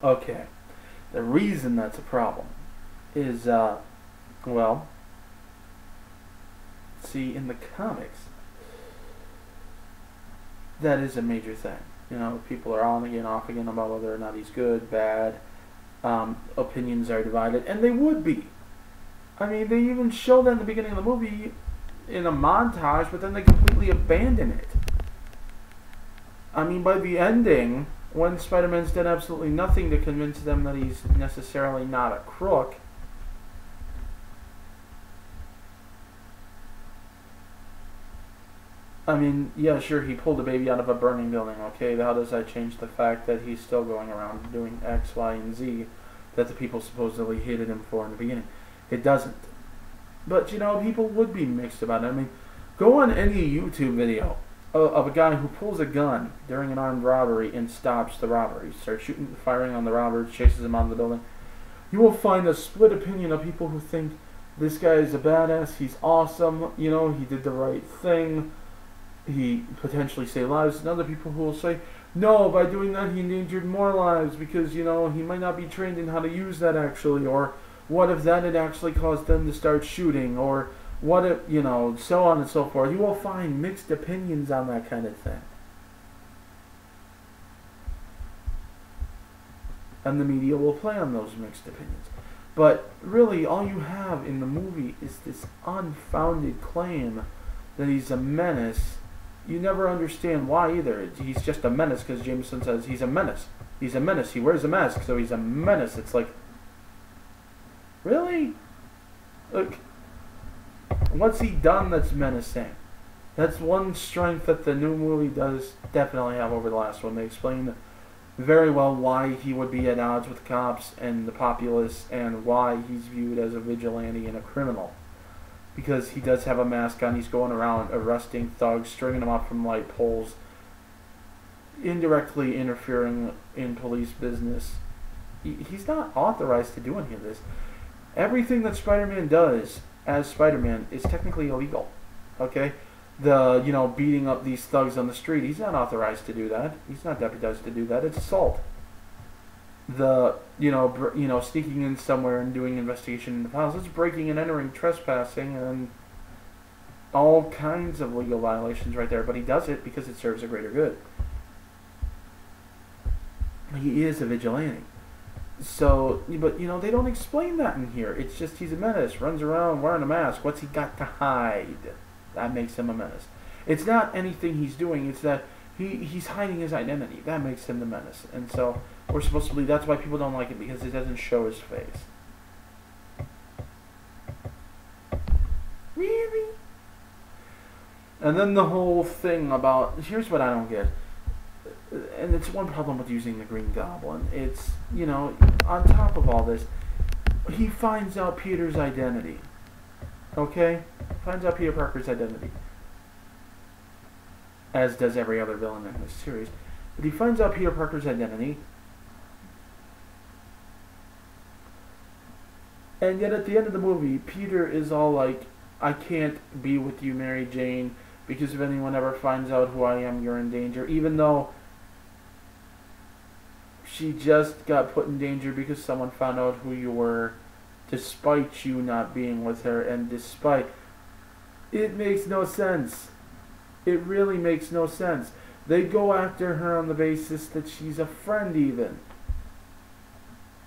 Okay. The reason that's a problem is, well, see, in the comics, that is a major thing. You know, people are on again, off again about whether or not he's good, bad. Opinions are divided, and they would be. I mean, they even show that in the beginning of the movie in a montage, but then they completely abandon it. I mean, by the ending, when Spider-Man's done absolutely nothing to convince them that he's necessarily not a crook, I mean, yeah, sure, he pulled a baby out of a burning building, okay? How does that change the fact that he's still going around doing X, Y, and Z that the people supposedly hated him for in the beginning? It doesn't. But, you know, people would be mixed about it. I mean, go on any YouTube video of a guy who pulls a gun during an armed robbery and stops the robbery. Starts shooting, firing on the robbers, chases him out of the building. You will find a split opinion of people who think this guy is a badass, he's awesome, you know, he did the right thing, he potentially saved lives, and other people who will say, no, by doing that he endangered more lives because, you know, he might not be trained in how to use that actually, or what if that had actually caused them to start shooting, or what if, you know, so on and so forth. You will find mixed opinions on that kind of thing. And the media will play on those mixed opinions. But really, all you have in the movie is this unfounded claim that he's a menace. You never understand why either. He's just a menace because Jameson says he's a menace. He's a menace. He wears a mask, so he's a menace. It's like, really? Look, what's he done that's menacing? That's one strength that the new movie does definitely have over the last one. They explain very well why he would be at odds with cops and the populace and why he's viewed as a vigilante and a criminal. Because he does have a mask on, he's going around arresting thugs, stringing them up from light poles, indirectly interfering in police business. He's not authorized to do any of this. Everything that Spider-Man does as Spider-Man is technically illegal. Okay? The, you know, beating up these thugs on the street, he's not authorized to do that. He's not deputized to do that. It's assault. The, you know, sneaking in somewhere and doing investigation in the files, it's breaking and entering, trespassing, and all kinds of legal violations right there. But he does it because it serves a greater good. He is a vigilante. So, but, you know, they don't explain that in here. It's just he's a menace, runs around wearing a mask. What's he got to hide? That makes him a menace. It's not anything he's doing. It's that he's hiding his identity. That makes him the menace. And so we're supposed to believe that's why people don't like it, because it doesn't show his face. Really? And then the whole thing about, here's what I don't get. And it's one problem with using the Green Goblin. It's, you know, on top of all this, he finds out Peter's identity. Okay? Finds out Peter Parker's identity. As does every other villain in this series. But he finds out Peter Parker's identity. And yet at the end of the movie, Peter is all like, I can't be with you, Mary Jane, because if anyone ever finds out who I am, you're in danger. Even though she just got put in danger because someone found out who you were, despite you not being with her, and despite... It makes no sense. It really makes no sense. They go after her on the basis that she's a friend even.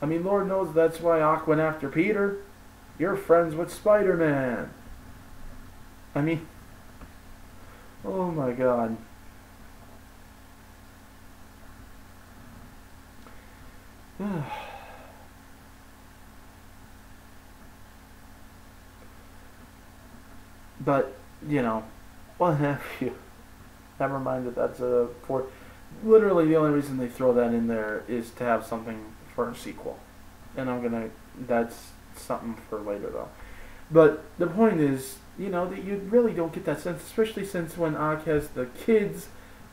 I mean, Lord knows that's why Ock went after Peter. You're friends with Spider-Man. I mean... Oh my god. But, you know, what have you? Never mind that that's a... Literally the only reason they throw that in there is to have something for a sequel. And I'm gonna... That's something for later though. But the point is, you know, that you really don't get that sense, especially since when Ock has the kids...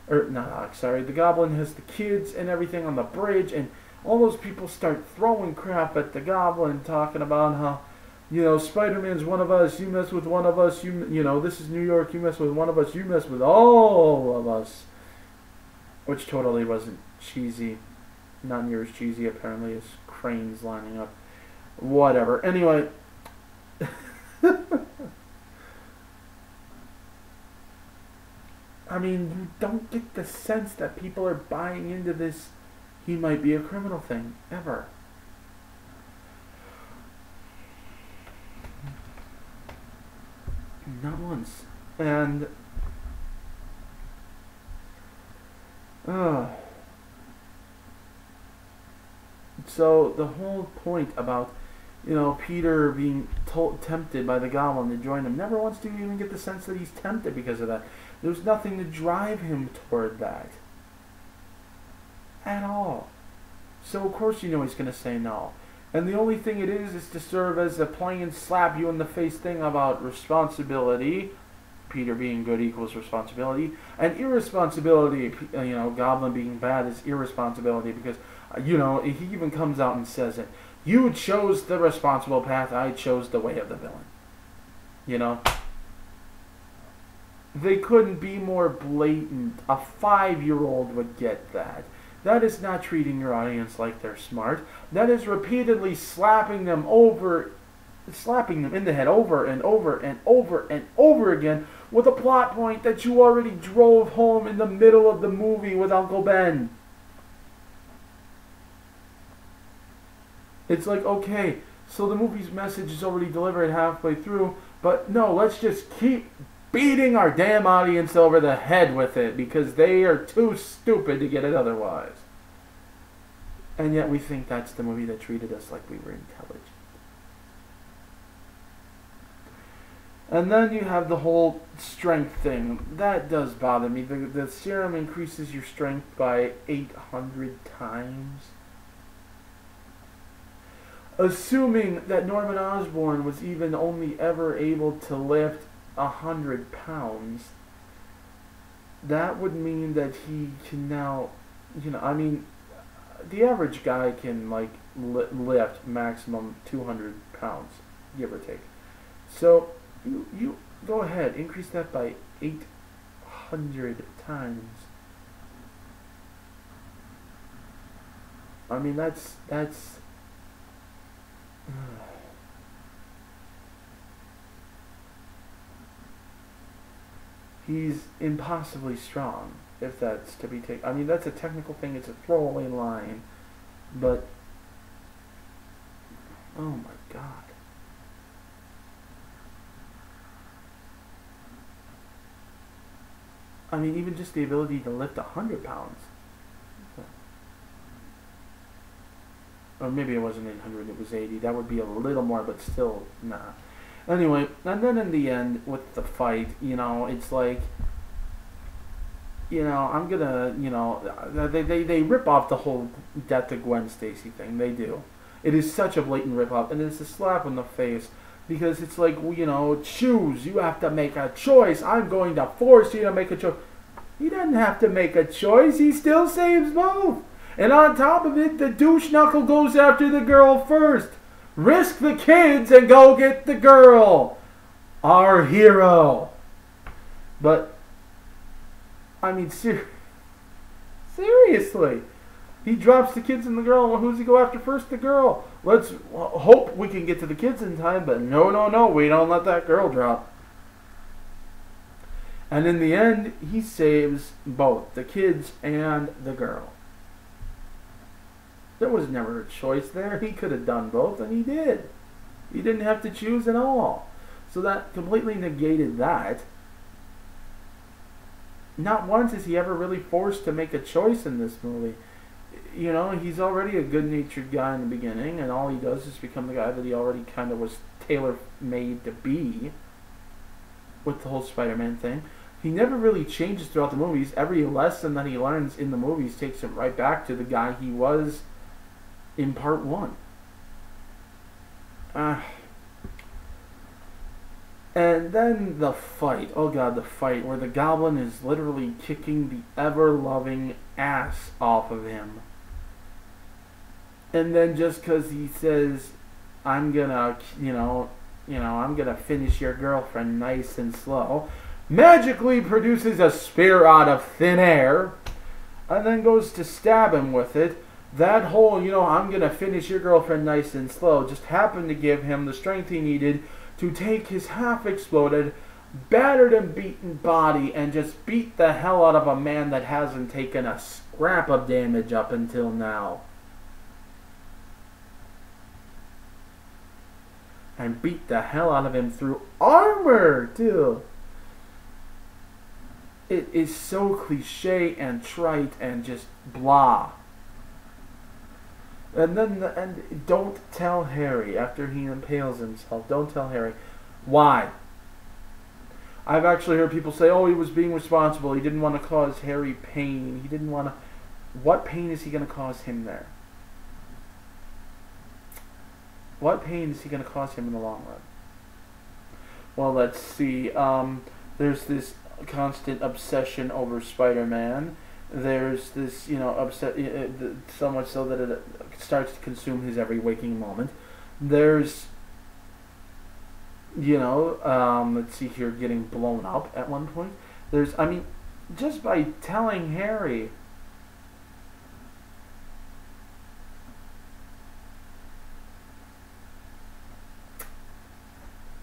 Or, not Ock, sorry. The Goblin has the kids and everything on the bridge, and all those people start throwing crap at the Goblin, talking about how, you know, Spider-Man's one of us, you mess with one of us, you know, this is New York, you mess with one of us, you mess with all of us. Which totally wasn't cheesy. not near as cheesy apparently as cranes lining up. Whatever. Anyway. I mean, you don't get the sense that people are buying into this he might be a criminal thing, ever. Not once. And so the whole point about, Peter being tempted by the goblin to join him, never once do you even get the sense that he's tempted because of that. There's nothing to drive him toward that at all. So of course he's going to say no. And the only thing it is to serve as a plain slap you in the face thing about responsibility. Peter being good equals responsibility, and irresponsibility. Goblin being bad is irresponsibility because he even comes out and says it. You chose the responsible path. I chose the way of the villain. They couldn't be more blatant. A 5-year-old would get that. That is not treating your audience like they're smart. That is repeatedly slapping them in the head over and over and over and over again with a plot point that you already drove home in the middle of the movie with Uncle Ben. It's like, okay, so the movie's message is already delivered halfway through, but no, let's just keep beating our damn audience over the head with it because they are too stupid to get it otherwise. And yet we think that's the movie that treated us like we were intelligent. And then you have the whole strength thing. That does bother me. The serum increases your strength by 800 times. Assuming that Norman Osborn was even only ever able to lift 100 pounds, that would mean that he can now, the average guy can lift maximum 200 pounds, give or take. So you go ahead, increase that by 800 times. That's he's impossibly strong, if that's to be taken. That's a technical thing, it's a throwaway line, but oh my God. Even just the ability to lift 100 pounds. Or maybe it wasn't 800, it was 80. That would be a little more, but still, nah. Anyway, and then in the end, with the fight, it's like, I'm gonna, they rip off the whole Death to Gwen Stacy thing. They do. It is such a blatant rip off, and it's a slap in the face, because it's like, choose. You have to make a choice. I'm going to force you to make a choice. He doesn't have to make a choice. He still saves both. And on top of it, the douche knuckle goes after the girl first. Risk the kids and go get the girl. Our hero. But, seriously. He drops the kids and the girl. Well, who's he go after first? The girl. Let's hope we can get to the kids in time, but no. We don't let that girl drop. And in the end, he saves both the kids and the girl. There was never a choice there. He could have done both, and he did. He didn't have to choose at all. So that completely negated that. Not once is he ever really forced to make a choice in this movie. He's already a good-natured guy in the beginning, and all he does is become the guy that he already kind of was tailor-made to be with the whole Spider-Man thing. He never really changes throughout the movies. Every lesson that he learns in the movies takes him right back to the guy he was in part 1. And then the fight. Oh God, the fight where the Goblin is literally kicking the ever-loving ass off of him. And then just because he says, I'm gonna, I'm gonna finish your girlfriend nice and slow, magically produces a spear out of thin air, and then goes to stab him with it. That whole, I'm going to finish your girlfriend nice and slow just happened to give him the strength he needed to take his half-exploded, battered and beaten body and just beat the hell out of a man that hasn't taken a scrap of damage up until now. And beat the hell out of him through armor, too. It is so cliche and trite and just blah. And don't tell Harry after he impales himself. Don't tell Harry. Why? I've actually heard people say, oh, he was being responsible. He didn't want to cause Harry pain. He didn't want to... What pain is he going to cause him there? What pain is he going to cause him in the long run? Well, let's see. There's this constant obsession over Spider-Man. There's this, so much so that it starts to consume his every waking moment. There's, let's see here, getting blown up at one point. There's, just by telling Harry,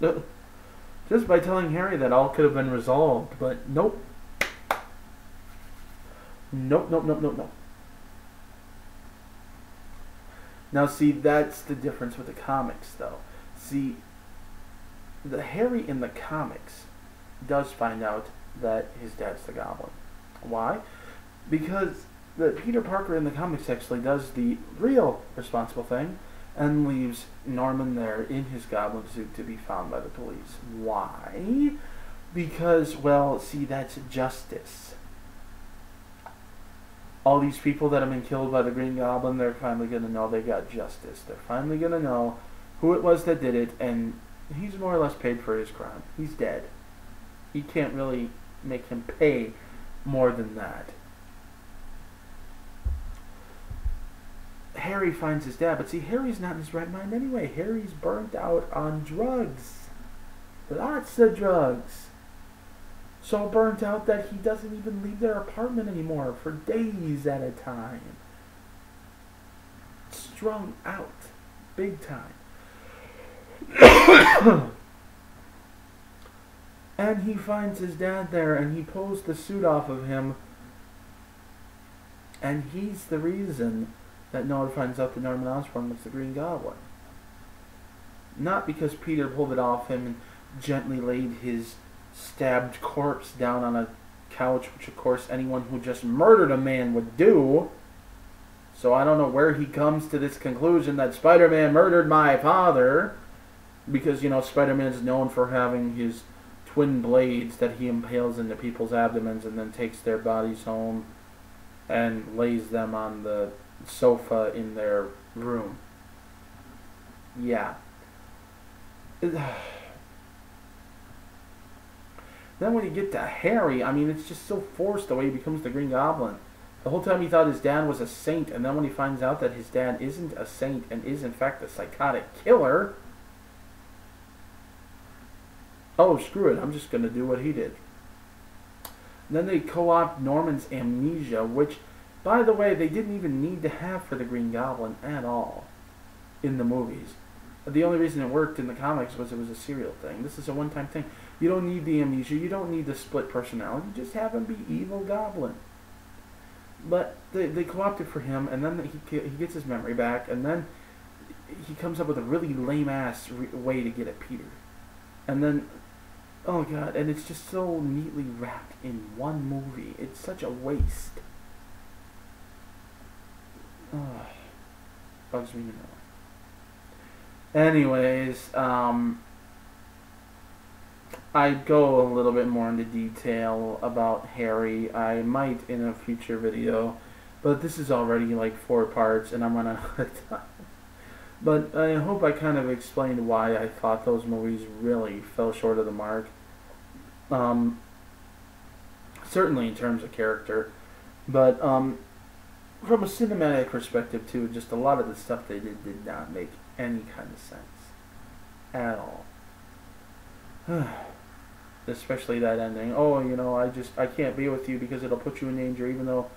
that all could have been resolved, but nope. Nope. Now, see, that's the difference with the comics, though. See, the Harry in the comics does find out that his dad's the Goblin. Why? Because the Peter Parker in the comics actually does the real responsible thing and leaves Norman there in his Goblin suit to be found by the police. Why? Because, well, see, that's justice. All these people that have been killed by the Green Goblin, they're finally going to know they got justice. They're finally going to know who it was that did it, and he's more or less paid for his crime. He's dead. You can't really make him pay more than that. Harry finds his dad, but see, Harry's not in his right mind anyway. Harry's burnt out on drugs. Lots of drugs. So burnt out that he doesn't even leave their apartment anymore for days at a time. Strung out. Big time. And he finds his dad there and he pulls the suit off of him. And he's the reason that no one finds out that Norman Osborn was the Green Goblin. Not because Peter pulled it off him and gently laid his stabbed corpse down on a couch, which of course anyone who just murdered a man would do. So I don't know where he comes to this conclusion that Spider-Man murdered my father, because Spider-Man is known for having his twin blades that he impales into people's abdomens and then takes their bodies home and lays them on the sofa in their room. Yeah. Then when you get to Harry, it's just so forced the way he becomes the Green Goblin. The whole time he thought his dad was a saint, and then when he finds out that his dad isn't a saint and is in fact a psychotic killer, oh, screw it, I'm just going to do what he did. And then they co-opt Norman's amnesia, which, by the way, they didn't even need to have for the Green Goblin at all in the movies. The only reason it worked in the comics was it was a serial thing. This is a one-time thing. You don't need the amnesia. You don't need the split personality. Just have him be evil Goblin. But they co-opted for him, and then he gets his memory back, and then he comes up with a really lame-ass way to get at Peter. And then, oh god, and it's just so neatly wrapped in one movie. It's such a waste. Oh, bugs me to know. Anyways, I go a little bit more into detail about Harry. I might in a future video, but this is already like 4 parts and I'm running out of time. But I hope I kind of explained why I thought those movies really fell short of the mark. Certainly in terms of character, but from a cinematic perspective too, just a lot of the stuff they did not make any kind of sense at all. Especially that ending. Oh, I can't be with you because it'll put you in danger, even though,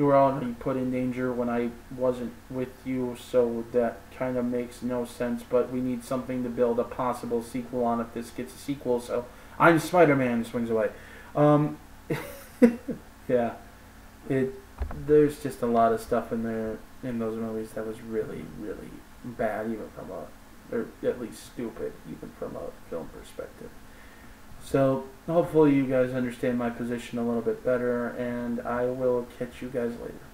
you were already put in danger when I wasn't with you, so that kind of makes no sense. But we need something to build a possible sequel on if this gets a sequel. So I'm Spider-Man. Swings away. Um, yeah, it. There's just a lot of stuff in there in those movies that was really, really bad, even from a, or at least stupid, even from a film perspective. So hopefully you guys understand my position a little bit better, and I will catch you guys later.